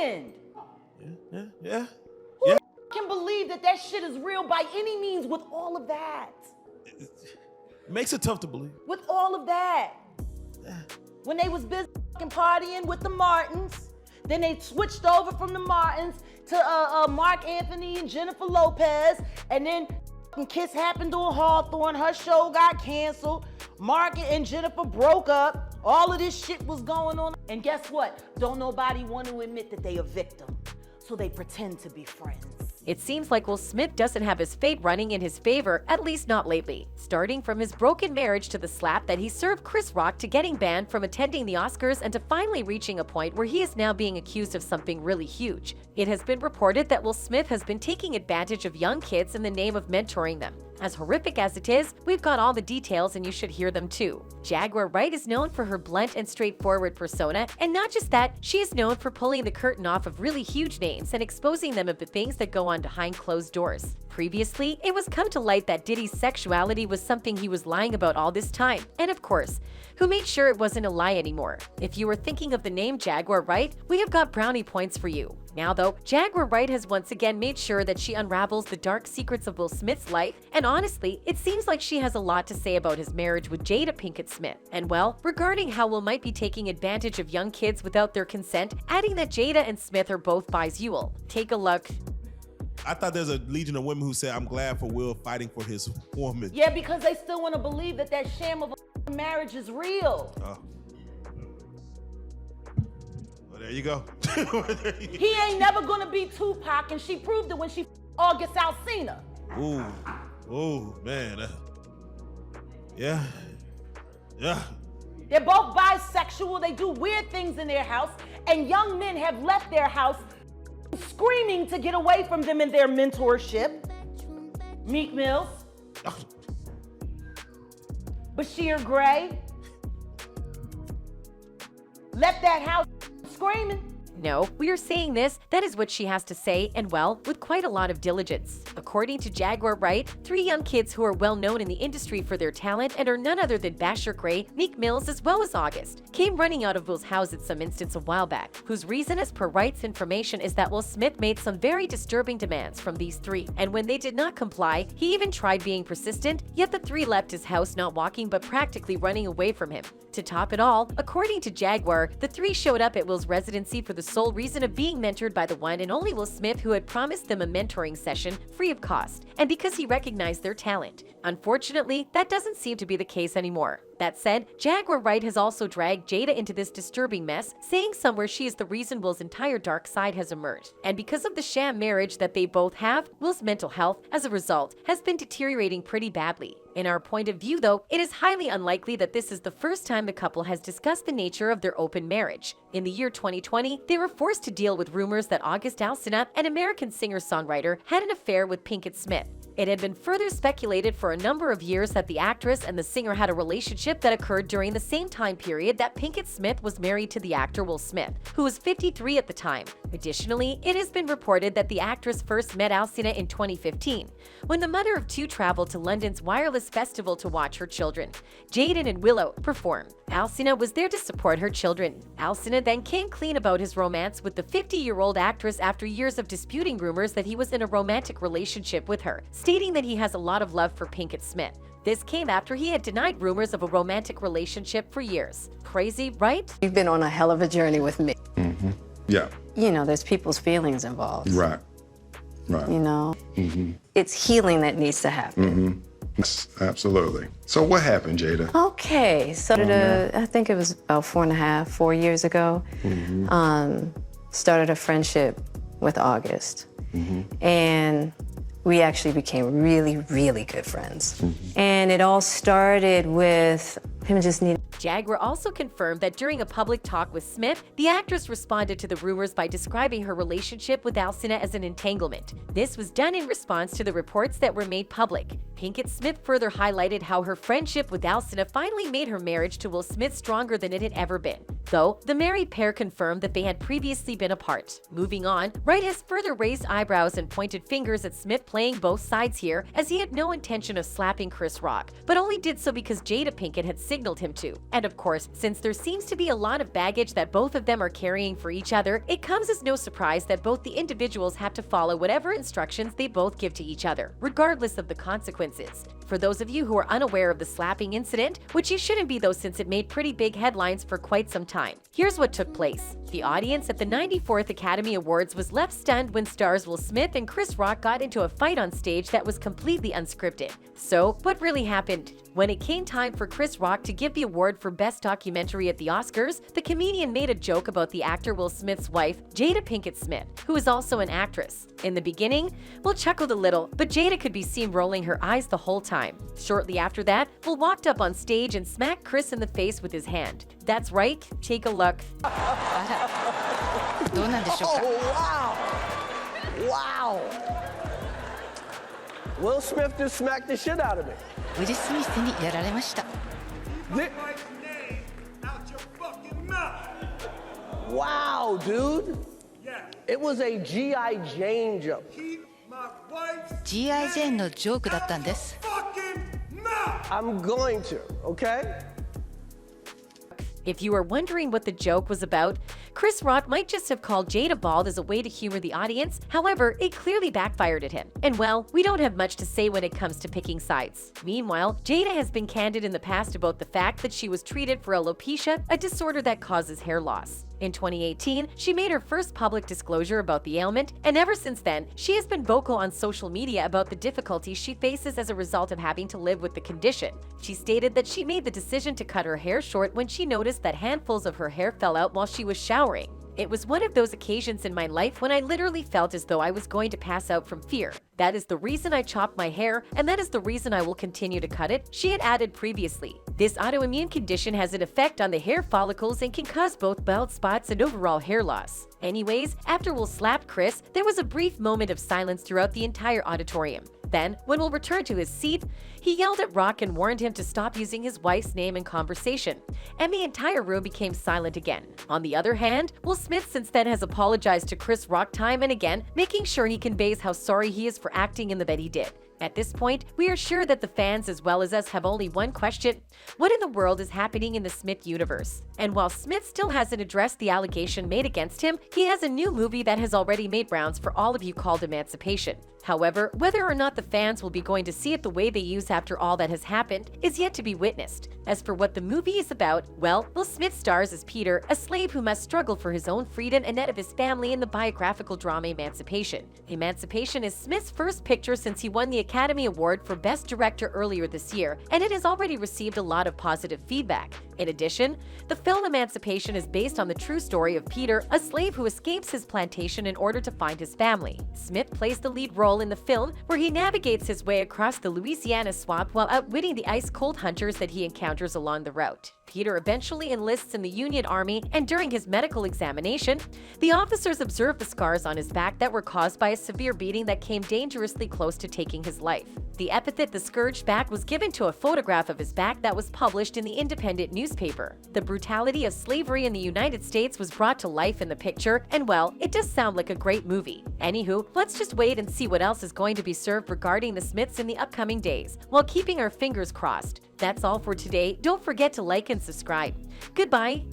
happened? Yeah. Who can believe that that shit is real by any means with all of that? Makes it tough to believe. With all of that. When they was busy partying with the Martins, then they switched over from the Martins to Mark Anthony and Jennifer Lopez, and then Kiss happened on Hawthorne, her show got canceled, Mark and Jennifer broke up, all of this shit was going on, and guess what? Don't nobody want to admit that they a victim, so they pretend to be friends. It seems like Will Smith doesn't have his fate running in his favor, at least not lately. Starting from his broken marriage to the slap that he served Chris Rock to getting banned from attending the Oscars and to finally reaching a point where he is now being accused of something really huge. It has been reported that Will Smith has been taking advantage of young kids in the name of mentoring them. As horrific as it is, we've got all the details and you should hear them too. Jaguar Wright is known for her blunt and straightforward persona, and not just that, she is known for pulling the curtain off of really huge names and exposing them of the things that go on behind closed doors. Previously, it was come to light that Diddy's sexuality was something he was lying about all this time, and of course, who made sure it wasn't a lie anymore. If you were thinking of the name Jaguar Wright, we have got brownie points for you. Now though, Jaguar Wright has once again made sure that she unravels the dark secrets of Will Smith's life, and honestly, it seems like she has a lot to say about his marriage with Jada Pinkett Smith. And well, regarding how Will might be taking advantage of young kids without their consent, adding that Jada and Smith are both bisexual. Take a look. I thought there's a legion of women who said, I'm glad for Will fighting for his woman. Yeah, because they still want to believe that that sham of a marriage is real. Oh. Well, there you go. He ain't never gonna be Tupac, and she proved it when she August Alsina. Ooh, man. Yeah. They're both bisexual, they do weird things in their house, and young men have left their house screaming to get away from them in their mentorship. Meek Mills. Bashir Gray. Left that house screaming. No, we are saying this, that is what she has to say, and well, with quite a lot of diligence. According to Jaguar Wright, 3 young kids who are well known in the industry for their talent and are none other than Bashir Gray, Meek Mills, as well as August, came running out of Will's house at some instance a while back, whose reason as per Wright's information is that Will Smith made some very disturbing demands from these 3, and when they did not comply, he even tried being persistent, yet the 3 left his house not walking but practically running away from him. To top it all, according to Jaguar, the 3 showed up at Will's residency for the sole reason of being mentored by the one and only Will Smith, who had promised them a mentoring session free of cost, and because he recognized their talent. Unfortunately, that doesn't seem to be the case anymore. That said, Jaguar Wright has also dragged Jada into this disturbing mess, saying somewhere she is the reason Will's entire dark side has emerged. And because of the sham marriage that they both have, Will's mental health, as a result, has been deteriorating pretty badly. In our point of view though, it is highly unlikely that this is the first time the couple has discussed the nature of their open marriage. In the year 2020, they were forced to deal with rumors that August Alsina, an American singer-songwriter, had an affair with Pinkett Smith. It had been further speculated for a number of years that the actress and the singer had a relationship that occurred during the same time period that Pinkett Smith was married to the actor Will Smith, who was 53 at the time. Additionally, it has been reported that the actress first met Alsina in 2015, when the mother of 2 traveled to London's Wireless Festival to watch her children, Jaden and Willow, perform. Alsina was there to support her children. Alsina then came clean about his romance with the 50-year-old actress after years of disputing rumors that he was in a romantic relationship with her, stating that he has a lot of love for Pinkett Smith. This came after he had denied rumors of a romantic relationship for years. Crazy, right? You've been on a hell of a journey with me. Mm-hmm. Yeah. You know, there's people's feelings involved. Right. You know, it's healing that needs to happen. Yes, absolutely. So what happened, Jada? Okay, so I think it was about 4 years ago, started a friendship with August. And we actually became really, really good friends. And it all started with him just needing. Jaguar also confirmed that during a public talk with Smith, the actress responded to the rumors by describing her relationship with Alsina as an entanglement. This was done in response to the reports that were made public. Pinkett Smith further highlighted how her friendship with Alsina finally made her marriage to Will Smith stronger than it had ever been. Though, the married pair confirmed that they had previously been apart. Moving on, Wright has further raised eyebrows and pointed fingers at Smith playing both sides here, as he had no intention of slapping Chris Rock, but only did so because Jada Pinkett had signaled him to. And of course, since there seems to be a lot of baggage that both of them are carrying for each other, it comes as no surprise that both the individuals have to follow whatever instructions they both give to each other, regardless of the consequences. For those of you who are unaware of the slapping incident, which you shouldn't be though since it made pretty big headlines for quite some time, here's what took place. The audience at the 94th Academy Awards was left stunned when stars Will Smith and Chris Rock got into a fight on stage that was completely unscripted. So, what really happened? When it came time for Chris Rock to give the award for Best Documentary at the Oscars, the comedian made a joke about the actor Will Smith's wife, Jada Pinkett Smith, who is also an actress. In the beginning, Will chuckled a little, but Jada could be seen rolling her eyes the whole time. Shortly after that, Will walked up on stage and smacked Chris in the face with his hand. That's right, take a look. どうなんでしょうか。 Oh, wow. Wow. Will Smith just smacked the shit out of me. ウィル・スミスにやられました。 Wow, dude. It was a G.I. Jane joke. G.I. ジェーンのジョークだったんです。 I'm going to, okay? If you are wondering what the joke was about, Chris Rock might just have called Jada bald as a way to humor the audience. However, it clearly backfired at him. And well, we don't have much to say when it comes to picking sides. Meanwhile, Jada has been candid in the past about the fact that she was treated for alopecia, a disorder that causes hair loss. In 2018, she made her first public disclosure about the ailment, and ever since then, she has been vocal on social media about the difficulties she faces as a result of having to live with the condition. She stated that she made the decision to cut her hair short when she noticed that handfuls of her hair fell out while she was showering. It was one of those occasions in my life when I literally felt as though I was going to pass out from fear. That is the reason I chopped my hair, and that is the reason I will continue to cut it, she had added previously. This autoimmune condition has an effect on the hair follicles and can cause both bald spots and overall hair loss. Anyways, after Will slapped Chris, there was a brief moment of silence throughout the entire auditorium. Then, when Will returned to his seat, he yelled at Rock and warned him to stop using his wife's name in conversation, and the entire room became silent again. On the other hand, Will Smith since then has apologized to Chris Rock time and again, making sure he conveys how sorry he is for acting in the that he did. At this point, we are sure that the fans as well as us have only one question: what in the world is happening in the Smith universe? And while Smith still hasn't addressed the allegation made against him, he has a new movie that has already made rounds for all of you called Emancipation. However, whether or not the fans will be going to see it the way they use after all that has happened is yet to be witnessed. As for what the movie is about, well, Will Smith stars as Peter, a slave who must struggle for his own freedom and that of his family in the biographical drama Emancipation. Emancipation is Smith's first picture since he won the Academy Award for Best Director earlier this year, and it has already received a lot of positive feedback. In addition, the film Emancipation is based on the true story of Peter, a slave who escapes his plantation in order to find his family. Smith plays the lead role in the film, where he navigates his way across the Louisiana swamp while outwitting the ice-cold hunters that he encounters along the route. Peter eventually enlists in the Union Army, and during his medical examination, the officers observed the scars on his back that were caused by a severe beating that came dangerously close to taking his life. The epithet "the scourged back" was given to a photograph of his back that was published in the Independent newspaper. The brutality of slavery in the United States was brought to life in the picture, and well, it does sound like a great movie. Anywho, let's just wait and see what else is going to be served regarding the Smiths in the upcoming days, while keeping our fingers crossed. That's all for today. Don't forget to like and subscribe. Goodbye!